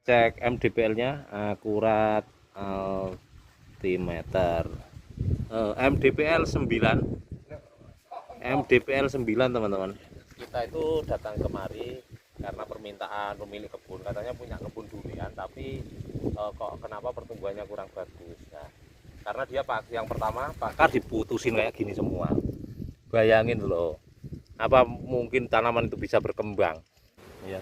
cek MDPL-nya akurat altimeter. MDPL 9 teman-teman. Kita itu datang kemari karena permintaan pemilik kebun, katanya punya kebun durian tapi kok kenapa pertumbuhannya kurang bagus. Nah, karena dia yang pertama bakar diputusin kayak gini semua. Bayangin loh, apa mungkin tanaman itu bisa berkembang ya.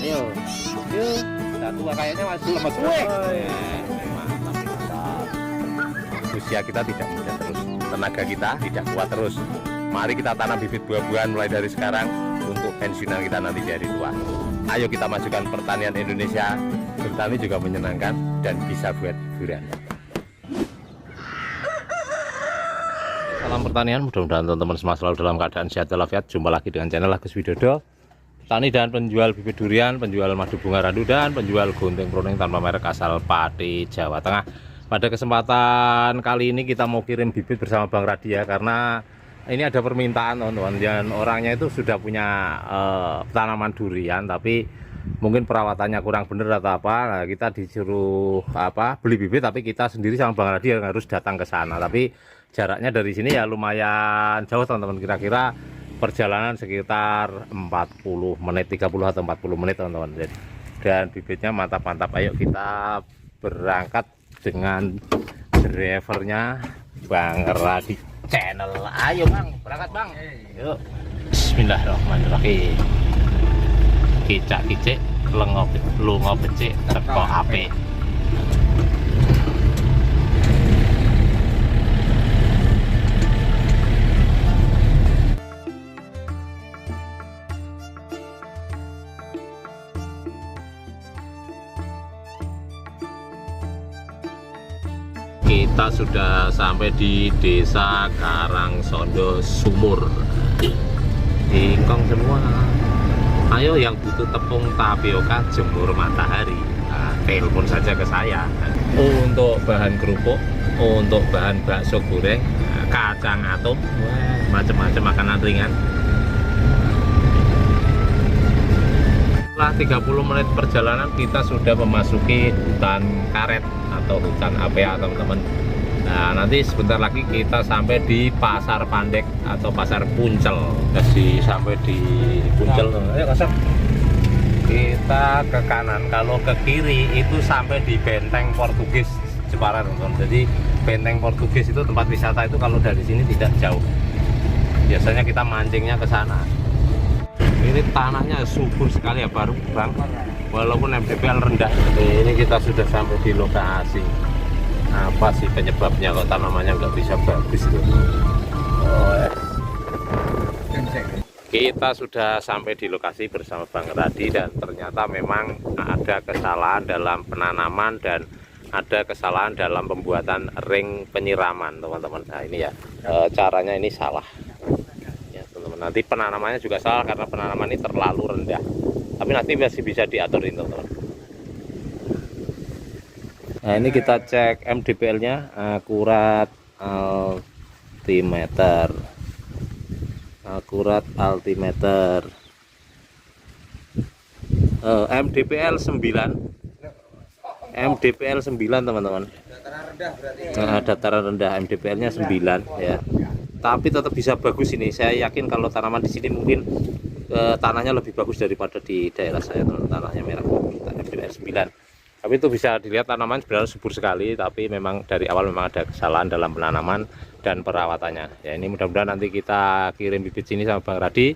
Ayo, yuk. Satu kayaknya masih lemas. Mantap. Usia kita tidak muda terus, tenaga kita tidak kuat terus. Mari kita tanam bibit buah-buahan mulai dari sekarang untuk pensiunan kita nanti dari tua. Ayo kita majukan pertanian Indonesia. Bertani juga menyenangkan dan bisa buat hiburan. Salam pertanian, mudah-mudahan teman-teman semua selalu dalam keadaan sehat walafiat. Jumpa lagi dengan channel Agus Widodo, petani dan penjual bibit durian, penjual madu bunga randu, dan penjual gunting pruning tanpa merek asal Pati, Jawa Tengah. Pada kesempatan kali ini kita mau kirim bibit bersama Bang Radia karena ini ada permintaan teman-teman, dan orangnya itu sudah punya tanaman durian tapi mungkin perawatannya kurang bener atau apa. Nah, kita disuruh beli bibit, tapi kita sendiri sama Bang Radia yang harus datang ke sana. Tapi jaraknya dari sini ya lumayan jauh teman-teman, kira-kira perjalanan sekitar 40 menit, 30 atau 40 menit teman-teman. Dan bibitnya mantap-mantap. Ayo kita berangkat dengan drivernya Bang Radi channel. Ayo Bang, berangkat Bang. Yuk. Bismillahirrahmanirrahim. Kicak-kicik lunga becik teko ape. Kita sudah sampai di Desa Karangsondo Sumur. Ingkong semua. Ayo yang butuh tepung tapioka jemur matahari, nah, telepon saja ke saya. Untuk bahan kerupuk, untuk bahan bakso goreng, kacang atom, macam-macam makanan ringan. Setelah 30 menit perjalanan kita sudah memasuki hutan karet atau hutan APA teman-teman. Nah, nanti sebentar lagi kita sampai di Pasar Pandek atau Pasar Puncel. Sampai di Puncel. Ayo kasar. Kita ke kanan, kalau ke kiri itu sampai di Benteng Portugis Jepara teman-teman. Jadi Benteng Portugis itu tempat wisata itu kalau dari sini tidak jauh. Biasanya kita mancingnya ke sana. Ini tanahnya subur sekali ya baru Bang. Walaupun MDPL rendah. Ini kita sudah sampai di lokasi. Apa sih penyebabnya kok tanamannya nggak bisa bagus itu? Kita sudah sampai di lokasi bersama Bang Radi, dan ternyata memang ada kesalahan dalam penanaman dan ada kesalahan dalam pembuatan ring penyiraman teman-teman. Nah ini ya caranya ini salah ya teman-teman. Nanti penanamannya juga salah karena penanaman ini terlalu rendah, tapi nanti masih bisa diatur ini teman-teman. Nah ini kita cek MDPL-nya akurat altimeter. MDPL 9 teman-teman. Dataran rendah MDPL-nya 9 ya. Tapi tetap bisa bagus ini. Saya yakin kalau tanaman di sini mungkin tanahnya lebih bagus daripada di daerah saya teman-teman. Tanahnya merah MDPL 9. Tapi itu bisa dilihat tanaman sebenarnya subur sekali, tapi memang dari awal memang ada kesalahan dalam penanaman dan perawatannya. Ya ini mudah-mudahan nanti kita kirim bibit sini sama Bang Radi.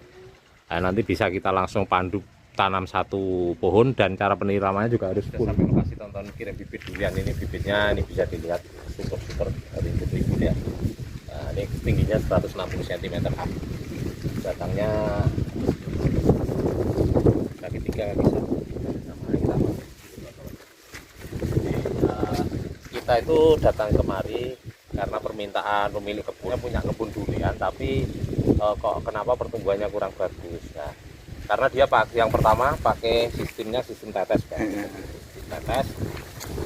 Nah, nanti bisa kita langsung pandu tanam satu pohon, dan cara penyiramannya juga harus full. Sampai lokasi tonton kirim bibit durian ini, bibitnya ini bisa dilihat super rimbun ya. Nah, ini tingginya 160 cm. Batangnya kaki 3 kaki 1. Kita itu datang kemari karena permintaan pemilik kebunnya punya kebun durian tapi kok kenapa pertumbuhannya kurang bagus. Nah, karena dia yang pertama pakai sistem tetes kan. Tetes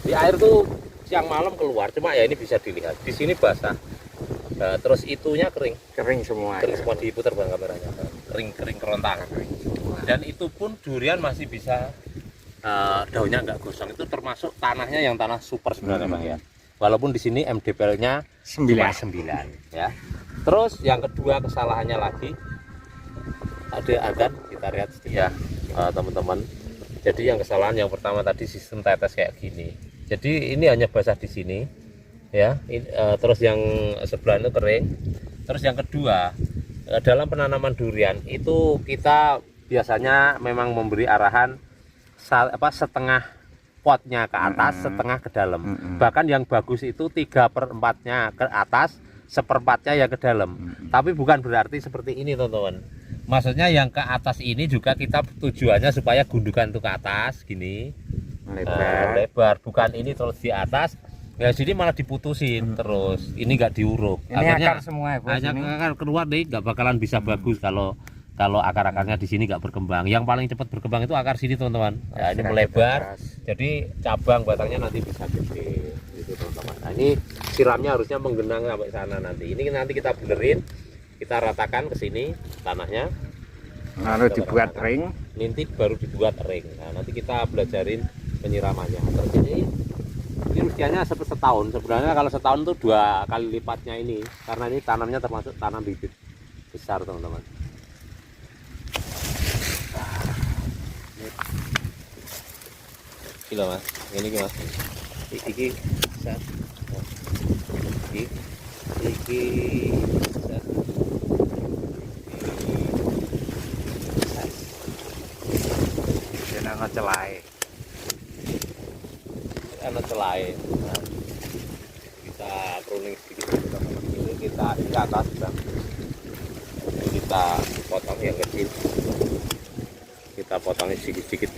di air tuh siang malam keluar, cuma ya ini bisa dilihat di sini basah. Nah, terus itunya kering semua diputar bang kameranya, kering kerontang. Dan itu pun durian masih bisa daunnya nggak gosong, itu termasuk tanahnya yang tanah super sebenarnya bang ya. Walaupun di sini MDPL-nya 9 ya. Terus yang kedua kesalahannya lagi akan kita lihat ya teman-teman. Jadi yang kesalahan yang pertama tadi sistem tetes kayak gini. Jadi ini hanya basah di sini ya. Terus yang sebelah itu kering. Terus yang kedua dalam penanaman durian itu kita biasanya memang memberi arahan setengah potnya ke atas, setengah ke dalam. Bahkan yang bagus itu 3/4-nya ke atas, 1/4-nya ya ke dalam. Tapi bukan berarti seperti ini teman-teman. Maksudnya yang ke atas ini juga kita tujuannya supaya gundukan itu ke atas gini lebar, bukan ini terus di atas ya sini malah diputusin terus ini nggak diuruk. Ini akar semua ya, akar keluar nih nggak bakalan bisa bagus kalau akar-akarnya di sini nggak berkembang. Yang paling cepat berkembang itu akar sini teman-teman. Ya, ini melebar, jadi cabang batangnya nanti bisa gede gitu teman-teman. Nah, ini siramnya harusnya menggenang sampai sana nanti. Ini nanti kita benerin, kita ratakan ke sini tanahnya, lalu dibuat ring, nanti baru dibuat ring. Nah, nanti kita belajarin penyiramannya. Terus ini usianya setahun. Sebenarnya kalau setahun itu 2 kali lipatnya ini, karena ini tanamnya termasuk tanam bibit besar teman-teman. Gila mas, ini mas, iki besar, iki besar, ini anak celai, nah, kita pruning sedikit ini kita ini ke atas bang. Kita potong yang kecil, kita potongnya sedikit-sedikit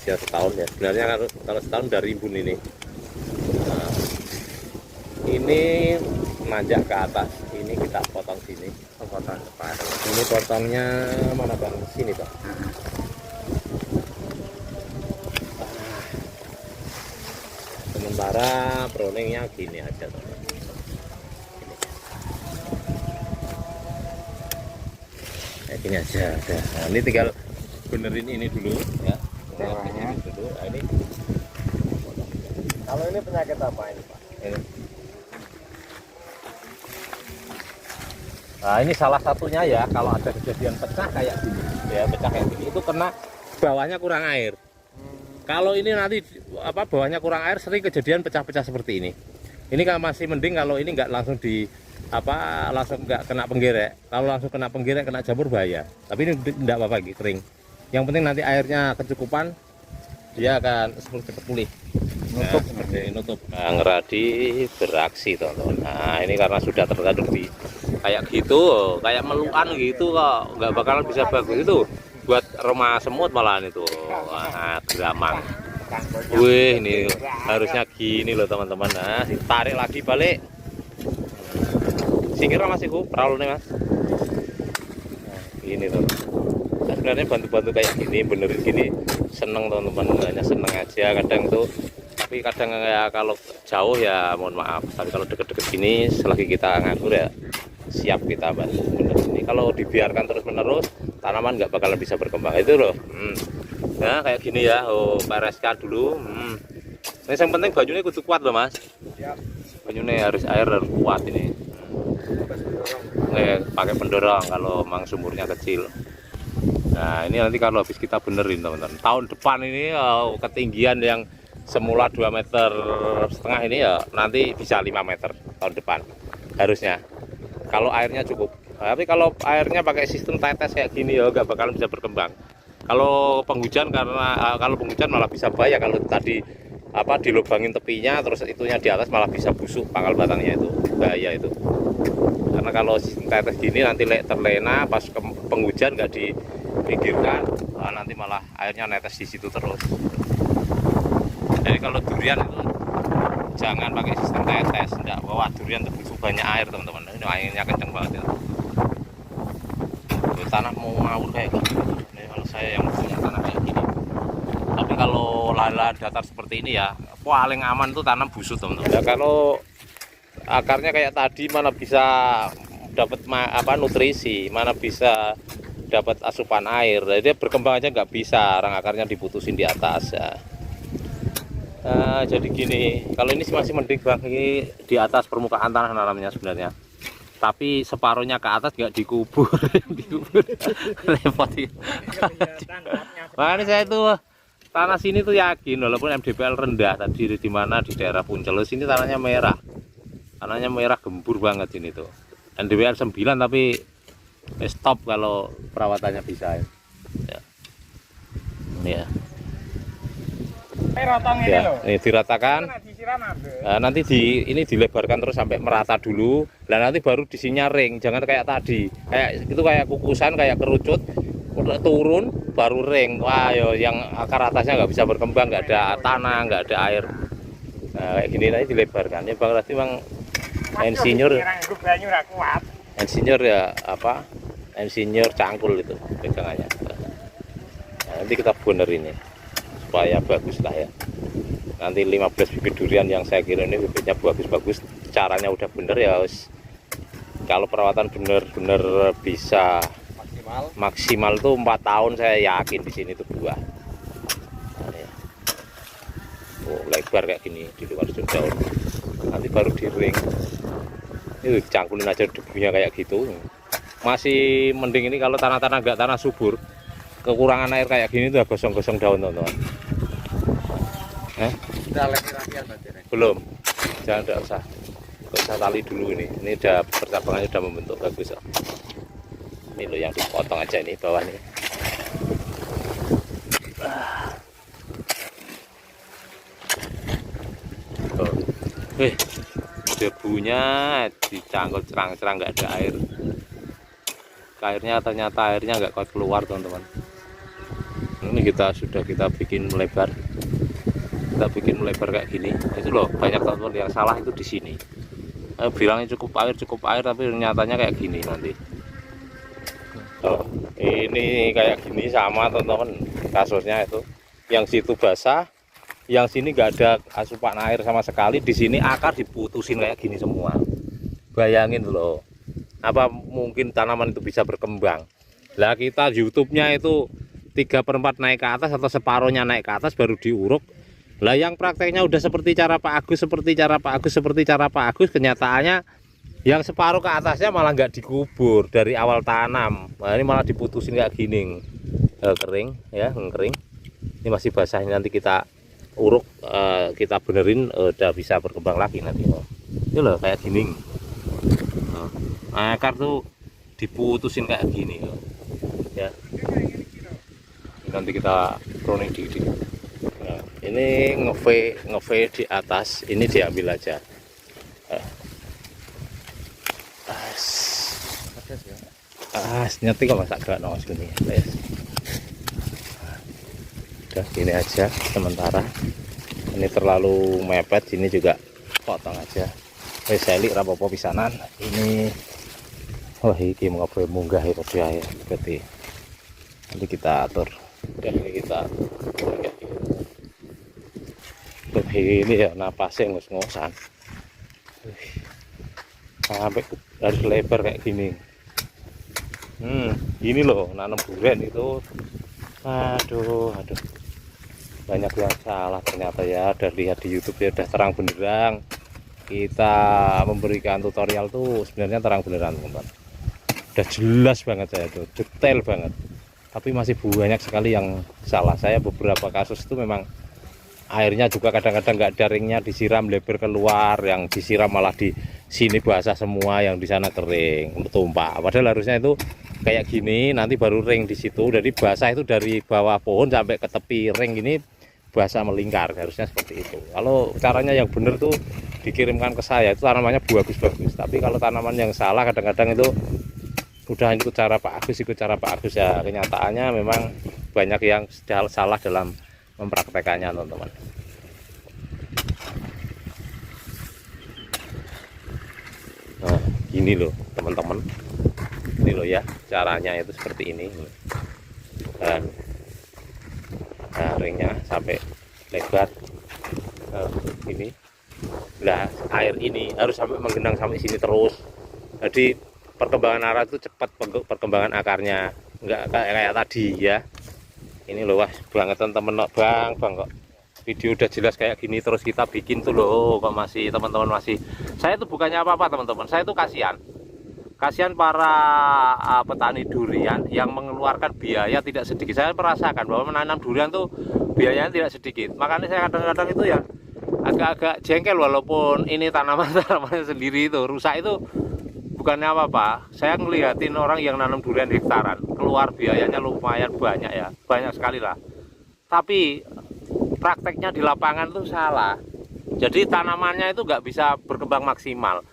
usia setahun ya. Sebenarnya kalau setahun udah rimbun ini. Nah, ini nanjak ke atas, ini kita potong sini, potong depan. Ini potongnya mana bang? Sini bang. Sementara pruningnya gini aja teman. Kayak gini aja. Nah, ini tinggal benerin ini dulu ya. Ini dulu. Nah, ini. Kalau ini penyakit apa ini Pak? Nah, ini salah satunya ya, kalau ada kejadian pecah kayak gini, ya pecah kayak gini, itu karena bawahnya kurang air. Kalau ini nanti bawahnya kurang air, sering kejadian pecah-pecah seperti ini. Ini kan masih mending kalau ini nggak langsung langsung nggak kena penggerek. Kalau langsung kena penggerek, kena jamur bahaya. Tapi ini tidak apa-apa, kering. Yang penting nanti airnya kecukupan, dia akan cepat pulih. Nutup, nutup. Bang Radi beraksi teman-teman. Nah ini karena sudah tergadur di kayak gitu, kayak melukan gitu kok, nggak bakalan bisa bagus itu. Buat rumah semut malahan itu. Wah, geramang. Wih, ini harusnya gini loh teman-teman. Nah, ditarik lagi balik. Singkirnya masih perahu nih mas. Nah, ini tuh. Saya sebenarnya bantu-bantu kayak gini, benerin gini, seneng teman-teman. Hanya seneng aja kadang tuh. Tapi kadang ya kalau jauh ya mohon maaf. Tapi kalau deket-deket gini, selagi kita nganggur ya siap kita bantu benerin ini. Kalau dibiarkan terus-menerus, tanaman nggak bakalan bisa berkembang itu loh. Nah kayak gini ya, bereskan dulu. Ini yang penting bajunya kudu kuat loh mas. Bajunya harus kuat ini. Pakai pendorong kalau memang sumurnya kecil. Nah ini nanti kalau habis kita benerin teman-teman, tahun depan ini ketinggian yang semula 2,5 meter ini ya nanti bisa 5 meter tahun depan harusnya, kalau airnya cukup. Tapi kalau airnya pakai sistem tetes kayak gini ya nggak bakalan bisa berkembang. Kalau penghujan, karena kalau penghujan malah bisa bahaya. Kalau tadi dilubangin tepinya terus itunya di atas malah bisa busuk pangkal batangnya, itu bahaya itu. Karena kalau sistem tetes gini nanti terlena pas penghujan nggak dipinggirkan, nanti malah airnya netes di situ terus. Jadi kalau durian itu jangan pakai sistem tetes, enggak. Wah, durian itu butuh banyak air teman-teman. Ini airnya kenceng banget itu. tanah mau ngawur kayak gini. Ini kalau saya yang punya tanah kayak gini. Tapi kalau lahan datar seperti ini ya paling aman tuh tanam busuk teman-teman. Ya kalau akarnya kayak tadi mana bisa dapat nutrisi, mana bisa dapat asupan air. Jadi dia berkembang aja nggak bisa, orang akarnya diputusin di atas ya. Nah, jadi gini, kalau ini masih mending bang, ini di atas permukaan tanah namanya sebenarnya. Tapi separuhnya ke atas nggak dikubur, dikubur repot. Makanya saya tuh tanah sini tuh yakin, walaupun MDPL rendah tadi di mana di daerah Puncel, sini tanahnya merah gembur banget ini tuh. MDPL 9 tapi stop kalau perawatannya bisa ya. Ini ya. Ini diratakan. Nanti ini dilebarkan terus sampai merata dulu. Dan nanti baru disinya ring, jangan kayak tadi. Kayak kukusan, kayak kerucut, turun baru ring. Wah, yo yang akar atasnya nggak bisa berkembang, nggak ada tanah, nggak ada air. Nah, kayak gini nanti dilebarkan. Ya Bang Rasti Bang insinyur ya apa? Insinyur cangkul itu pegangannya. Nah, nanti kita bener ini supaya bagus lah ya. Nanti 15 bibit durian yang saya kira ini bibitnya bagus-bagus, caranya udah bener ya. Kalau perawatan bener-bener bisa maksimal tuh 4 tahun saya yakin di sini tuh buah. Nah, ya. Oh, lebar kayak gini di luar daun. Nanti baru di ring. Ini cangkulin aja debunya kayak gitu. Masih mending ini kalau tanah-tanah enggak tanah subur, kekurangan air kayak gini tuh gosong-gosong daun teman-teman. Belum, jangan, enggak usah tali dulu ini udah percabangannya udah membentuk bagus. Ini loh yang dipotong aja ini bawah nih. Debunya dicangkul cerang-cerang, nggak ada air. Airnya ternyata nggak kuat keluar teman-teman. Ini kita bikin melebar. Kita bikin melebar kayak gini. Itu loh banyak teman-teman yang salah itu di sini. Bilangnya cukup air tapi nyatanya kayak gini nanti. Oh, ini kayak gini sama teman-teman kasusnya itu. Yang situ basah, yang sini nggak ada asupan air sama sekali. Di sini akar diputusin kayak gini semua. Bayangin loh, apa mungkin tanaman itu bisa berkembang? Lah kita YouTube-nya itu 3/4 naik ke atas atau separuhnya naik ke atas baru diuruk. Lah yang prakteknya udah seperti cara Pak Agus, kenyataannya yang separuh ke atasnya malah nggak dikubur dari awal tanam. Nah, ini malah diputusin kayak gini, kering ya, kering. Ini masih basah, nanti kita uruk, kita benerin, udah bisa berkembang lagi nanti. Ini loh kayak gini. Akar tuh diputusin kayak gini ya. Nanti kita pruning dikit. Nah, ini nge-V di atas, ini diambil aja. Nyeti kok masak gak nongos gini. Udah gini aja sementara. Ini terlalu mepet, ini juga potong aja. Saya lihat rapopo pisanan. Ini wah ini mau munggah itu dia ya. Berarti nanti kita atur. Dan ini kita ini ya napasnya ngos-ngosan. Sampai harus lebar kayak gini. Gini loh nanam durian itu. Aduh. Banyak yang salah ternyata ya. Udah lihat di YouTube ya udah terang benderang. Kita memberikan tutorial tuh sebenarnya terang beneran teman-teman. Udah jelas banget saya tuh, detail banget. Tapi masih banyak sekali yang salah. Saya beberapa kasus itu memang airnya juga kadang-kadang nggak ada ringnya, disiram lebar keluar, yang disiram malah di sini basah semua, yang di sana kering, bertumpah. Padahal harusnya itu kayak gini, nanti baru ring di situ. Jadi basah itu dari bawah pohon sampai ke tepi ring ini basah melingkar, harusnya seperti itu. Kalau caranya yang benar tuh dikirimkan ke saya, itu tanamannya bagus-bagus. Tapi kalau tanaman yang salah kadang-kadang itu udah ikut cara Pak Agus ya. Kenyataannya memang banyak yang salah dalam mempraktekannya teman-teman. Nah gini loh teman-teman, ini ini loh ya, caranya itu seperti ini. Dan nah, ringnya sampai lebar ini. Nah, air ini harus sampai menggenang sampai sini terus. Jadi perkembangan arah itu cepat, perkembangan akarnya enggak kayak tadi ya. Ini loh, wah banget teman-teman, bang kok video udah jelas kayak gini terus kita bikin tuh loh, kok masih teman-teman masih. Saya tuh bukannya apa-apa teman-teman, saya tuh kasihan para petani durian yang mengeluarkan biaya tidak sedikit. Saya merasakan bahwa menanam durian tuh biayanya tidak sedikit, makanya saya kadang-kadang itu ya agak-agak jengkel, walaupun ini tanaman-tanamannya sendiri itu rusak, itu bukannya apa-apa. Saya ngeliatin orang yang nanam durian hektaran, keluar biayanya lumayan banyak ya, banyak sekali lah, tapi prakteknya di lapangan tuh salah. Jadi tanamannya itu nggak bisa berkembang maksimal.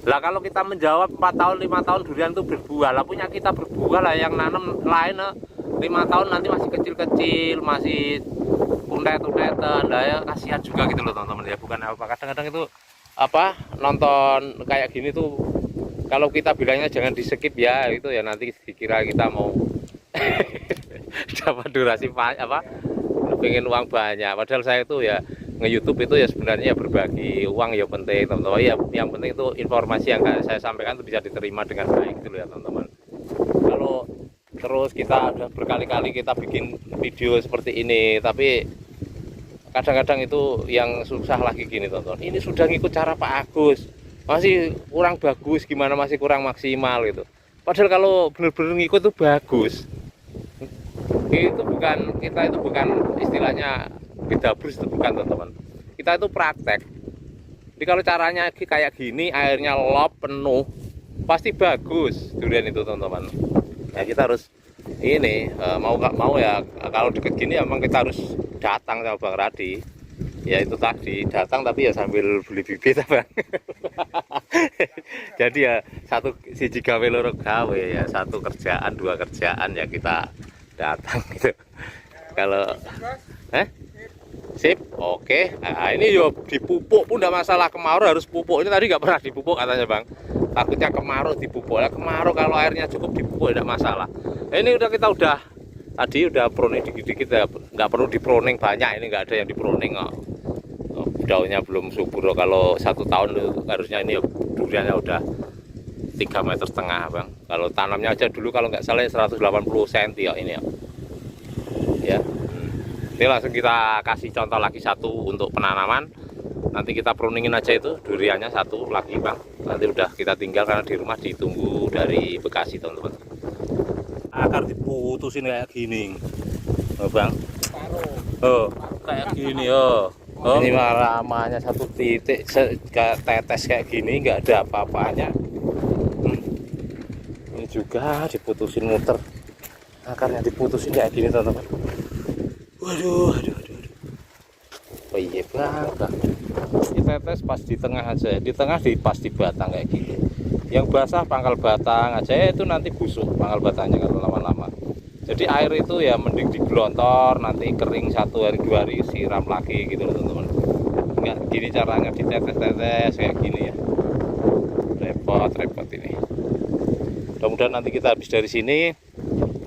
Lah kalau kita menjawab 4 tahun 5 tahun durian itu berbuah, lah punya kita berbuah lah, yang nanam lain 5 tahun nanti masih kecil-kecil, masih untet-untetan, lah ya kasihan juga gitu loh teman-teman ya. Bukan apa, kadang-kadang itu apa, nonton kayak gini tuh kalau kita bilangnya jangan di skip ya, itu ya nanti dikira kita mau dapat durasi apa, pengen uang banyak. Padahal saya itu ya nge-YouTube itu ya sebenarnya berbagi uang ya penting teman-teman ya. Yang penting itu informasi yang saya sampaikan itu bisa diterima dengan baik gitu loh ya teman-teman. Kalau terus kita udah berkali-kali kita bikin video seperti ini, tapi kadang-kadang itu yang susah lagi gini teman-teman, ini sudah ngikut cara Pak Agus masih kurang bagus, gimana masih kurang maksimal gitu. Padahal kalau benar-benar ngikut itu bagus. Itu bukan, kita itu bukan istilahnya bedabrus, itu bukan teman-teman. Kita itu praktek. Jadi kalau caranya kayak gini, airnya lop penuh, pasti bagus durian itu teman-teman. Ya kita harus ini mau ya, kalau deket gini emang kita harus datang sama Bang Radi. Ya itu tadi datang, tapi ya sambil beli bibit Bang. Jadi ya siji gawe loro gawe ya, satu kerjaan dua kerjaan ya kita datang gitu. Kalau sip, oke. Nah, ini yo dipupuk pun tidak masalah, kemarau harus pupuk. Ini tadi nggak pernah dipupuk katanya Bang. Takutnya kemarau dipupuk. Lah kemarau kalau airnya cukup dipupuk tidak masalah. Ini tadi udah proning dikit-dikit ya, nggak perlu diproning banyak. Ini nggak ada yang diproning kok. Daunnya belum subur. Kalau 1 tahun harusnya ini duriannya udah 3,5 meter Bang. Kalau tanamnya aja dulu kalau nggak salah 180 cm ya ini ya. Ya. Ini langsung kita kasih contoh lagi satu untuk penanaman. Nanti kita pruningin aja itu duriannya satu lagi Bang. Nanti udah kita tinggal karena di rumah ditunggu dari Bekasi teman-teman. Akar diputusin kayak gini, oh, Bang. Oh, kayak gini oh. Oh, ini ramanya 1 titik, tetes kayak gini nggak ada apa-apanya. Ini juga diputusin muter, akarnya diputusin kayak gini teman-teman. Waduh. Oh iya Bang. Ini tetes pas di tengah aja, di tengah pas di batang kayak gini. Yang basah pangkal batang aja itu nanti busuk pangkal batangnya kalau lama-lama. Jadi air itu ya mending digelontor, nanti kering 1 hari 2 hari siram lagi gitu loh teman-teman. Enggak gini caranya, ditetes-tetes kayak gini ya. Repot ini. Mudah-mudahan nanti kita habis dari sini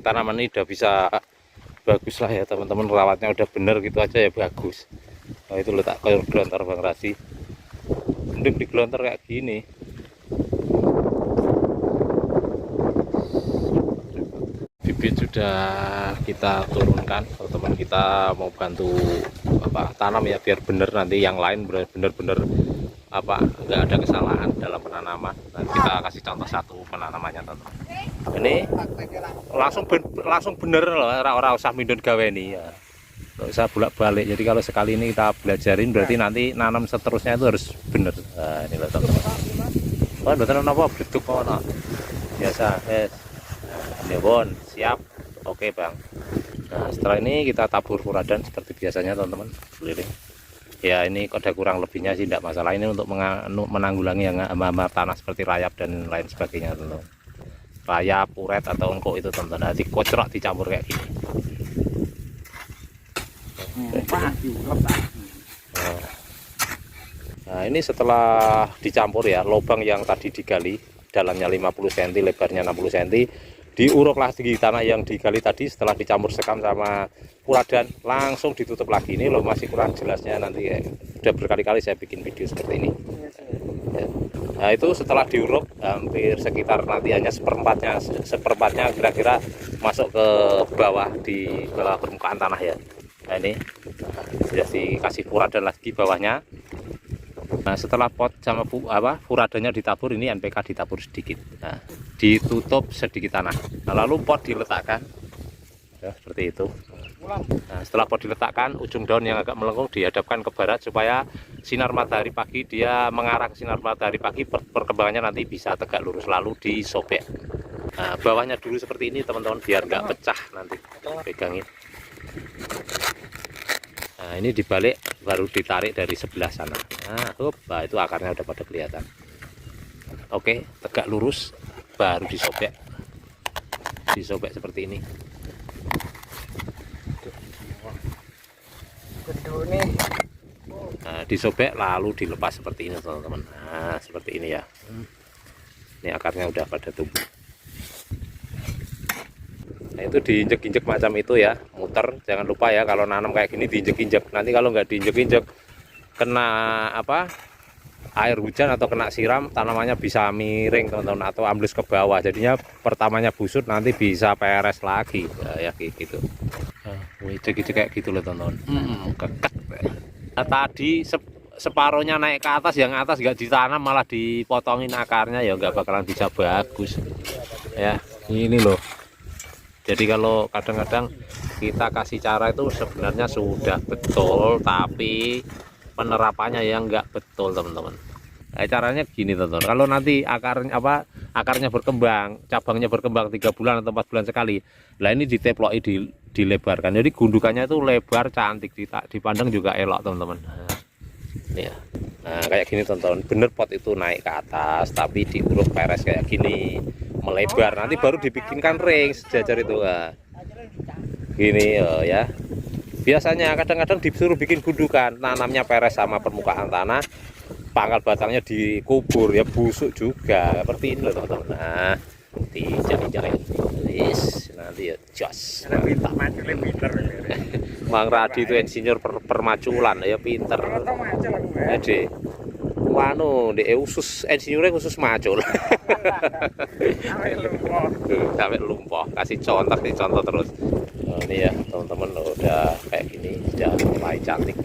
tanaman ini udah bisa bagus lah ya teman-teman, rawatnya udah bener gitu aja ya bagus. Nah itu letak koyor gelontor Bang Rasi, mending digelontor kayak gini. Bibit sudah kita turunkan, teman-teman kita mau bantu tanam ya biar bener nanti yang lain bener-bener nggak ada kesalahan dalam penanaman. Nanti kita kasih contoh satu penanamannya teman-teman. Ini langsung bener loh, orang usah mindun gaweni ya, nggak usah bolak-balik. Jadi kalau sekali ini kita belajarin berarti nanti nanam seterusnya itu harus bener. Nah ini loh teman-teman. Oh betul apa beduk kok biasa ini bon siap. Oke Bang. Nah setelah ini kita tabur furadan seperti biasanya teman-teman, keliling ya. Ini ada kurang lebihnya sih tidak masalah, ini untuk menanggulangi yang hama-hama tanah seperti rayap dan lain sebagainya teman-teman. Rayap, uret atau engkok itu teman-teman, nanti kocrok dicampur kayak gini. Nah ini setelah dicampur ya, lubang yang tadi digali dalamnya 50 cm, lebarnya 60 cm. Diuruk lagi tanah yang digali tadi setelah dicampur sekam sama furadan, langsung ditutup lagi. Ini loh masih kurang jelasnya, nanti ya, udah berkali-kali saya bikin video seperti ini ya. Nah itu setelah diuruk hampir sekitar nanti hanya seperempatnya kira-kira masuk ke bawah, di bawah permukaan tanah ya. Nah ini sudah dikasih furadan lagi bawahnya. Nah setelah pot sama furadannya ditabur, ini NPK ditabur sedikit, nah, ditutup sedikit tanah, nah, lalu pot diletakkan ya, seperti itu. Nah, setelah pot diletakkan, ujung daun yang agak melengkung dihadapkan ke barat supaya sinar matahari pagi dia mengarah ke sinar matahari pagi, perkembangannya nanti bisa tegak lurus, lalu disobek. Nah, bawahnya dulu seperti ini teman-teman, biar nggak pecah nanti, pegangin. Nah ini dibalik, baru ditarik dari sebelah sana. Nah itu akarnya udah pada kelihatan. Oke, tegak lurus, baru disobek seperti ini. Nah disobek lalu dilepas seperti ini teman-teman. Nah seperti ini ya. Ini akarnya udah pada tumbuh. Nah itu diinjek-injek macam itu ya, muter. Jangan lupa ya, kalau nanam kayak gini diinjek-injek. Nanti kalau nggak diinjek-injek, kena air hujan atau kena siram, tanamannya bisa miring teman-teman, atau ambles ke bawah. Jadinya pertamanya busut, nanti bisa peres lagi ya kayak gitu. Injek-injek kayak gitu loh teman-teman. Keket. Nah, tadi separuhnya naik ke atas, yang atas nggak ditanam malah dipotongin akarnya, ya nggak bakalan bisa bagus ya. Ini loh. Jadi kalau kadang-kadang kita kasih cara itu sebenarnya sudah betul, tapi penerapannya yang nggak betul teman-teman. Nah, caranya gini teman-teman, kalau nanti akarnya berkembang, cabangnya berkembang 3 bulan atau 4 bulan sekali, lah ini diteploki, dilebarkan. Jadi gundukannya itu lebar, cantik, dipandang juga elok teman-teman. Nah, ya. Nah kayak gini teman-teman, bener pot itu naik ke atas, tapi diuruk peres kayak gini, melebar, nanti baru dibikinkan ring sejajar itu. Nah, gini ya. Biasanya kadang-kadang disuruh bikin gundukan, tanamnya peres sama permukaan tanah, pangkal batangnya dikubur, ya busuk juga seperti ini loh teman-teman. Nah dijak-jak nanti ya jos. Nanti tak maju lebih pinter. Mang Radi itu insinyur permaculan ya, pinter. Jadi wanu di usus insinyurnya khusus macul. Sampai lumpuh, kasih contoh terus. Oh, ini ya teman-teman, udah kayak gini, sudah mulai cantik.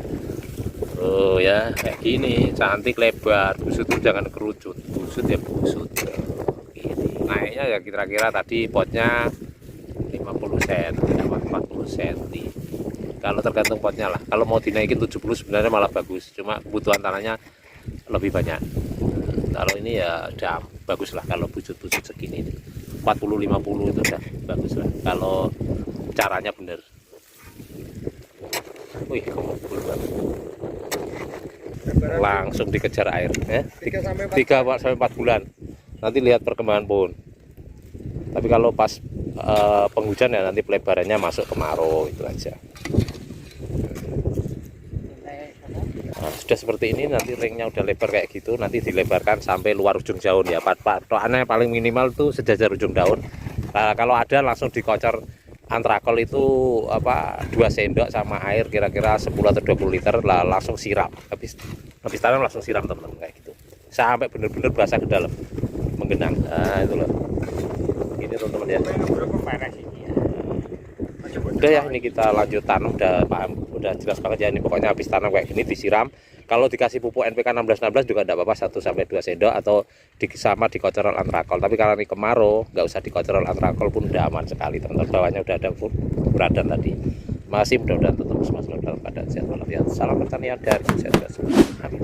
Oh ya kayak gini, cantik, lebar, busut tuh jangan kerucut, busut ya busut. Gini. Naiknya ya kira-kira tadi potnya 50 cm, 40 cm. Kalau tergantung potnya lah. Kalau mau dinaikin 70 sebenarnya malah bagus, cuma kebutuhan tanahnya lebih banyak. Kalau ini ya udah bagus lah, kalau busut-busut segini 40-50 itu udah bagus lah kalau caranya bener. Wih, langsung dikejar air ya. 3-4 bulan nanti lihat perkembangan pohon. Tapi kalau pas penghujan ya nanti pelebarannya masuk kemarau, itu aja. Nah, sudah seperti ini, nanti ringnya udah lebar kayak gitu, nanti dilebarkan sampai luar ujung daun ya. Patokannya paling minimal tuh sejajar ujung daun. Nah, kalau ada langsung dikocor antrakol itu 2 sendok sama air kira-kira 10 atau 20 liter lah, langsung siram. Habis tanam langsung siram teman-teman kayak gitu. Sampai bener-bener basah ke dalam, menggenang. Nah, itu loh. Ini teman-teman ya. Udah ya, ini kita lanjut tanam, udah paham, udah jelas banget ya. Ini pokoknya habis tanam kayak gini disiram. Kalau dikasih pupuk NPK 16-16 juga tidak apa-apa, 1-2 sendok, atau sama dikocorol antrakol. Tapi kalau ini kemarau nggak usah dikocorol antrakol pun udah aman sekali teman-teman. Bawahnya udah ada furadan tadi. Masih mudah-mudahan tetap selalu dalam keadaan sehat walafiat. Salam pertanian dari saya. Amin.